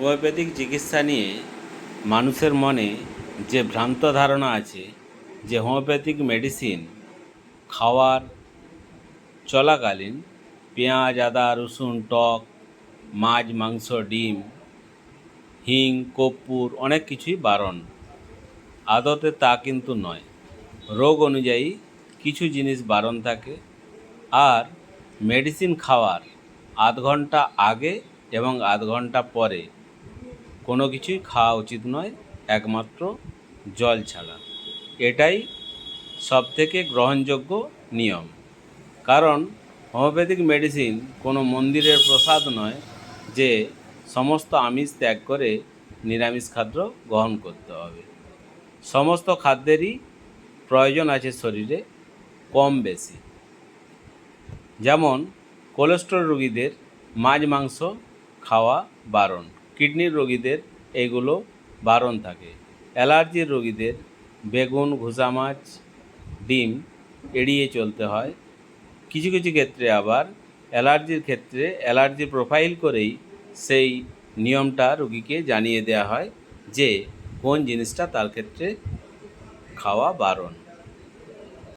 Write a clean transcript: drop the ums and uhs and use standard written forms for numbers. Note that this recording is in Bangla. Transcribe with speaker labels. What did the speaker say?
Speaker 1: হোমিওপ্যাথিক চিকিৎসা নিয়ে মানুষের মনে যে ভ্রান্ত ধারণা আছে যে হোমিওপ্যাথিক মেডিসিন খাওয়ার চলাকালীন পেঁয়াজ, আদা, রসুন, টক, মাছ, মাংস, ডিম, হিং, কর্পূর অনেক কিছুই বারণ। আদতে তা কিন্তু নয়। রোগ অনুযায়ী কিছু জিনিস বারণ থাকে। আর মেডিসিন খাওয়ার আধ ঘন্টা আগে এবং আধ ঘন্টা পরে কোনো কিছুই খাওয়া উচিত নয়, একমাত্র জল ছাড়া। এটাই সবথেকে গ্রহণযোগ্য নিয়ম। কারণ হোমিওপ্যাথিক মেডিসিন কোনো মন্দিরের প্রসাদ নয় যে সমস্ত আমিষ ত্যাগ করে নিরামিষ খাদ্য গ্রহণ করতে হবে। সমস্ত খাদ্যেরই প্রয়োজন আছে শরীরে, কম বেশি। যেমন কোলেস্টেরল রোগীদের মাছ মাংস খাওয়া বারণ, কিডনির রোগীদের এগুলো বারণ থাকে। অ্যালার্জির রোগীদের বেগুন, ঘুষা মাছ, ডিম এড়িয়ে চলতে হয়। কিছু কিছু ক্ষেত্রে আবার অ্যালার্জির ক্ষেত্রে অ্যালার্জি প্রোফাইল করেই সেই নিয়মটা রোগীকে জানিয়ে দেওয়া হয় যে কোন জিনিসটা তার ক্ষেত্রে খাওয়া বারণ।